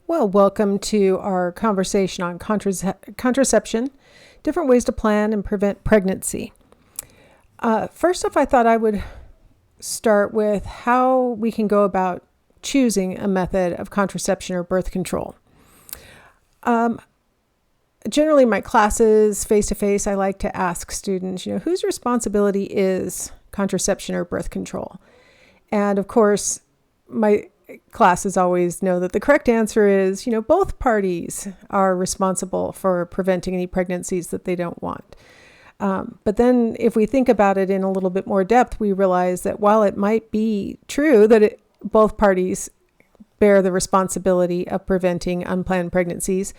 Well, welcome to our conversation on contraception, different ways to plan and prevent pregnancy. First off, I thought I would start with how we can go about choosing a method of contraception or birth control. Generally, in my classes, face-to-face, I like to ask students, whose responsibility is contraception or birth control? And of course, my classes always know that the correct answer is, both parties are responsible for preventing any pregnancies that they don't want. But then if we think about it in a little bit more depth, we realize that while it might be true that both parties bear the responsibility of preventing unplanned pregnancies,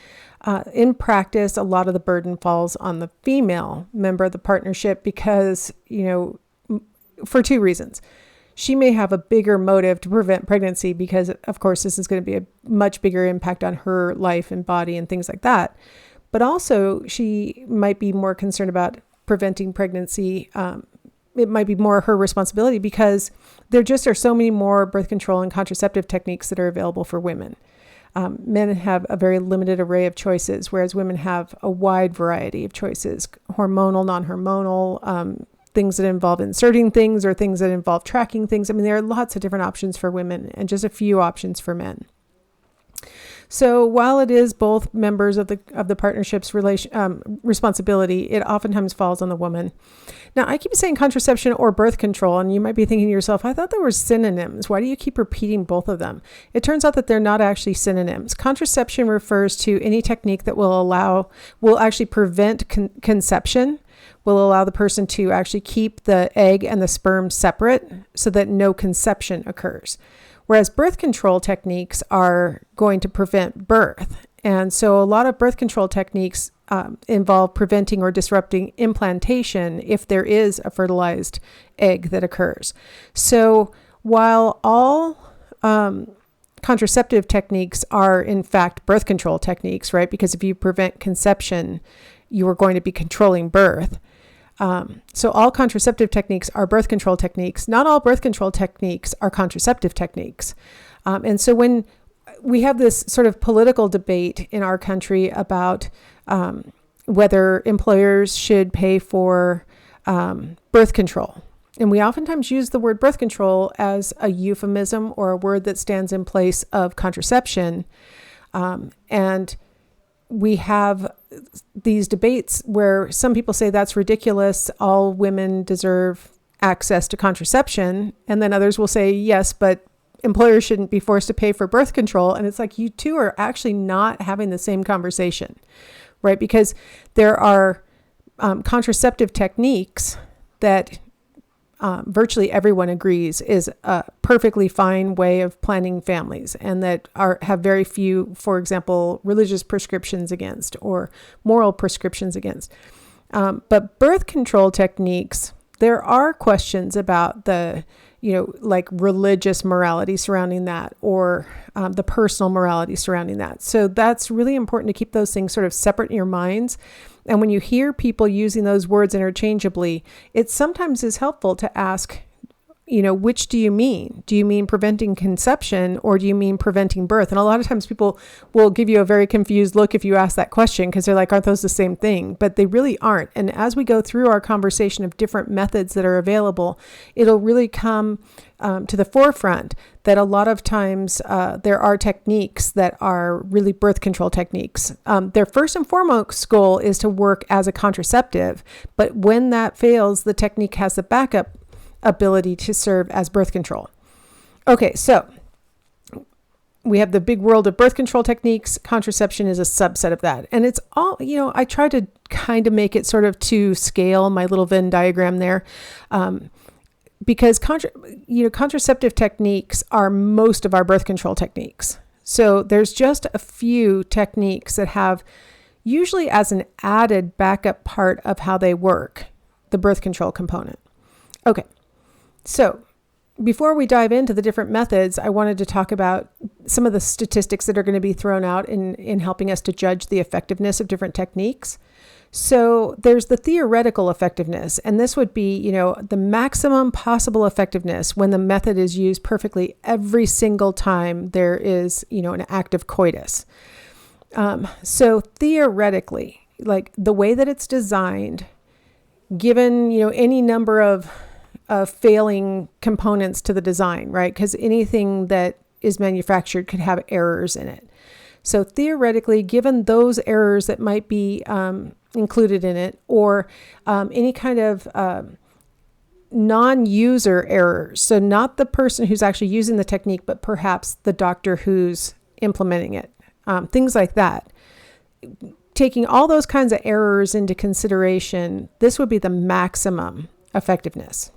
in practice, a lot of the burden falls on the female member of the partnership because, for two reasons. She may have a bigger motive to prevent pregnancy because, of course, this is going to be a much bigger impact on her life and body and things like that. But also, she might be more concerned about preventing pregnancy. It might be more her responsibility because there just are so many more birth control and contraceptive techniques that are available for women. Men have a very limited array of choices, whereas women have a wide variety of choices, hormonal, non-hormonal, things that involve inserting things or things that involve tracking things. I mean, there are lots of different options for women and just a few options for men. So while it is both members of the partnership's responsibility, it oftentimes falls on the woman. Now, I keep saying contraception or birth control, and you might be thinking to yourself, I thought they were synonyms. Why do you keep repeating both of them? It turns out that they're not actually synonyms. Contraception refers to any technique that will actually prevent conception, will allow the person to actually keep the egg and the sperm separate so that no conception occurs. Whereas birth control techniques are going to prevent birth. And so a lot of birth control techniques involve preventing or disrupting implantation if there is a fertilized egg that occurs. So while all contraceptive techniques are in fact birth control techniques, right? Because if you prevent conception, you are going to be controlling birth. So all contraceptive techniques are birth control techniques. Not all birth control techniques are contraceptive techniques. And so when we have this sort of political debate in our country about whether employers should pay for birth control, and we oftentimes use the word birth control as a euphemism or a word that stands in place of contraception. And we have these debates where some people say that's ridiculous. All women deserve access to contraception. And then others will say, yes, but employers shouldn't be forced to pay for birth control. And it's like, you two are actually not having the same conversation, right? Because there are contraceptive techniques that virtually everyone agrees is a perfectly fine way of planning families and that have very few, for example, religious prescriptions against or moral prescriptions against. But birth control techniques, there are questions about the, like religious morality surrounding that or the personal morality surrounding that. So that's really important to keep those things sort of separate in your minds. And when you hear people using those words interchangeably, it sometimes is helpful to ask, which do you mean? Do you mean preventing conception or do you mean preventing birth? And a lot of times people will give you a very confused look if you ask that question because they're like, aren't those the same thing? But they really aren't. And as we go through our conversation of different methods that are available, it'll really come to the forefront that a lot of times there are techniques that are really birth control techniques. Their first and foremost goal is to work as a contraceptive. But when that fails, the technique has the backup ability to serve as birth control. Okay, so we have the big world of birth control techniques. Contraception is a subset of that. And it's all, I try to kind of make it sort of to scale, my little Venn diagram there. Because contraceptive techniques are most of our birth control techniques. So there's just a few techniques that have, usually as an added backup part of how they work, the birth control component. Okay. So before we dive into the different methods, I wanted to talk about some of the statistics that are going to be thrown out in helping us to judge the effectiveness of different techniques. So there's the theoretical effectiveness, and this would be, the maximum possible effectiveness when the method is used perfectly every single time there is, an active coitus. So theoretically, like the way that it's designed, given, any number of failing components to the design, right? Because anything that is manufactured could have errors in it. So theoretically, given those errors that might be included in it, or any kind of non-user errors, so not the person who's actually using the technique, but perhaps the doctor who's implementing it, things like that. Taking all those kinds of errors into consideration, this would be the maximum effectiveness.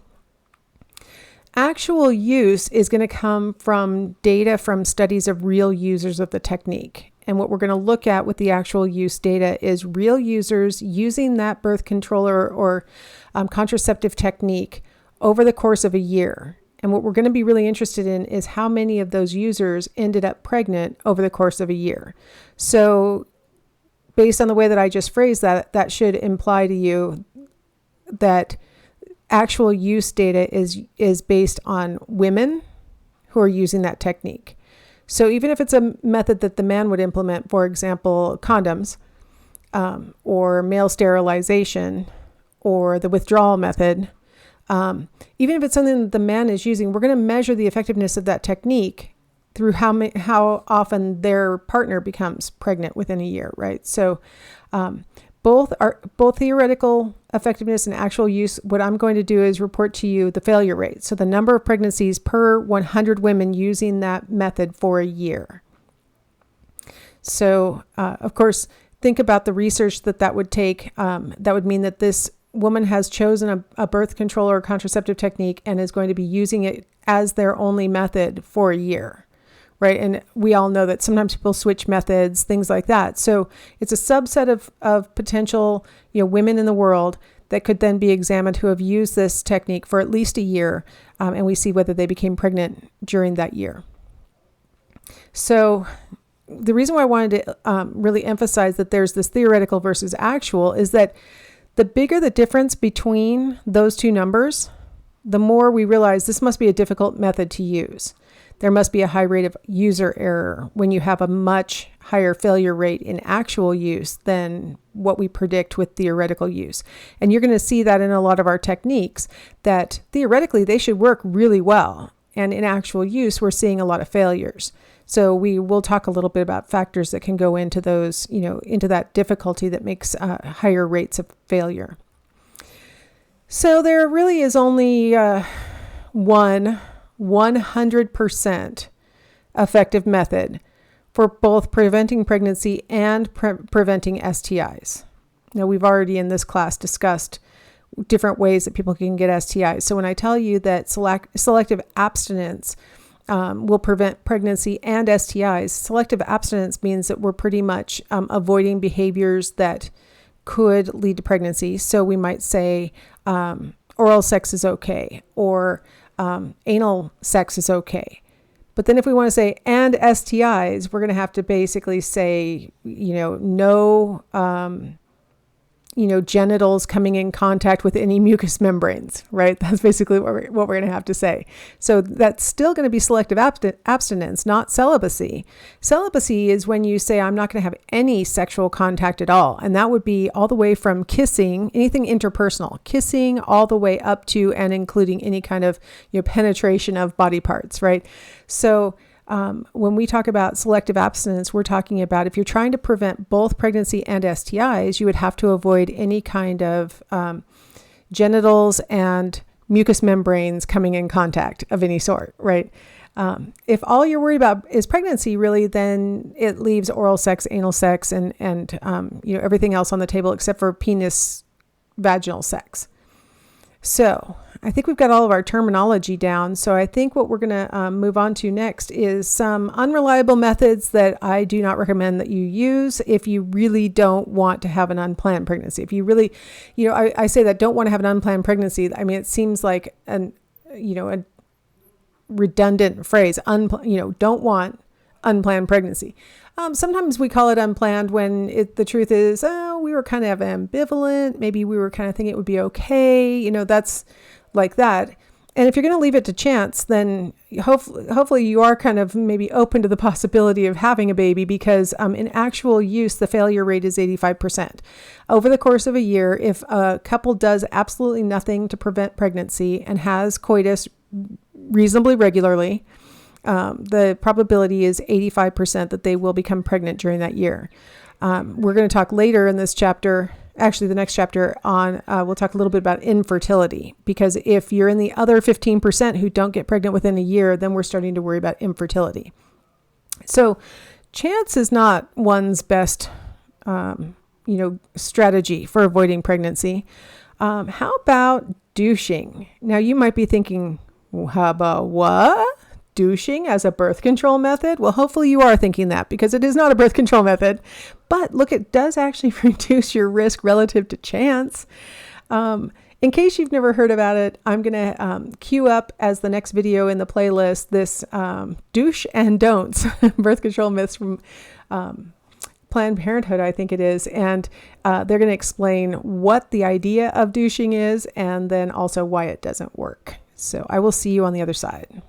Actual use is going to come from data from studies of real users of the technique. And what we're going to look at with the actual use data is real users using that birth control or contraceptive technique over the course of a year. And what we're going to be really interested in is how many of those users ended up pregnant over the course of a year. So based on the way that I just phrased that, that should imply to you that actual use data is based on women who are using that technique. So even if it's a method that the man would implement, for example, condoms, or male sterilization, or the withdrawal method, even if it's something that the man is using, we're going to measure the effectiveness of that technique through how often their partner becomes pregnant within a year, right? So both theoretical effectiveness and actual use. What I'm going to do is report to you the failure rate. So the number of pregnancies per 100 women using that method for a year. So, of course, think about the research that would take. That would mean that this woman has chosen a birth control or contraceptive technique and is going to be using it as their only method for a year. Right. And we all know that sometimes people switch methods, things like that. So it's a subset of potential, women in the world that could then be examined who have used this technique for at least a year. And we see whether they became pregnant during that year. So the reason why I wanted to really emphasize that there's this theoretical versus actual is that the bigger the difference between those two numbers, the more we realize this must be a difficult method to use. There must be a high rate of user error when you have a much higher failure rate in actual use than what we predict with theoretical use. And you're going to see that in a lot of our techniques, that theoretically they should work really well. And in actual use, we're seeing a lot of failures. So we will talk a little bit about factors that can go into those, into that difficulty that makes higher rates of failure. So there really is only one 100% effective method for both preventing pregnancy and preventing STIs. Now, we've already in this class discussed different ways that people can get STIs. So when I tell you that selective abstinence will prevent pregnancy and STIs, selective abstinence means that we're pretty much avoiding behaviors that could lead to pregnancy. So we might say oral sex is okay, or anal sex is okay. But then if we want to say and STIs, we're going to have to basically say, no, genitals coming in contact with any mucous membranes, right? That's basically what we're going to have to say. So that's still going to be selective abstinence, not celibacy. Celibacy is when you say, I'm not going to have any sexual contact at all. And that would be all the way from kissing, anything interpersonal, kissing all the way up to and including any kind of penetration of body parts, right? So when we talk about selective abstinence, we're talking about if you're trying to prevent both pregnancy and STIs, you would have to avoid any kind of genitals and mucous membranes coming in contact of any sort, right? If all you're worried about is pregnancy, really, then it leaves oral sex, anal sex, and everything else on the table except for penis vaginal sex. So I think we've got all of our terminology down. So I think what we're going to move on to next is some unreliable methods that I do not recommend that you use if you really don't want to have an unplanned pregnancy. If you really, I say that don't want to have an unplanned pregnancy. I mean, it seems like a redundant phrase. Don't want unplanned pregnancy. Sometimes we call it unplanned when the truth is, we were kind of ambivalent. Maybe we were kind of thinking it would be okay. That's like that. And if you're going to leave it to chance, then hopefully you are kind of maybe open to the possibility of having a baby, because in actual use, the failure rate is 85%. Over the course of a year, if a couple does absolutely nothing to prevent pregnancy and has coitus reasonably regularly, the probability is 85% that they will become pregnant during that year. We're going to talk later in this chapter, actually the next chapter on, we'll talk a little bit about infertility, because if you're in the other 15% who don't get pregnant within a year, then we're starting to worry about infertility. So chance is not one's best, strategy for avoiding pregnancy. How about douching? Now you might be thinking, how about what? Douching as a birth control method? Well, hopefully you are thinking that, because it is not a birth control method. But look, it does actually reduce your risk relative to chance. In case you've never heard about it, I'm going to queue up as the next video in the playlist this douche and don'ts, birth control myths from Planned Parenthood, I think it is. And they're going to explain what the idea of douching is, and then also why it doesn't work. So I will see you on the other side.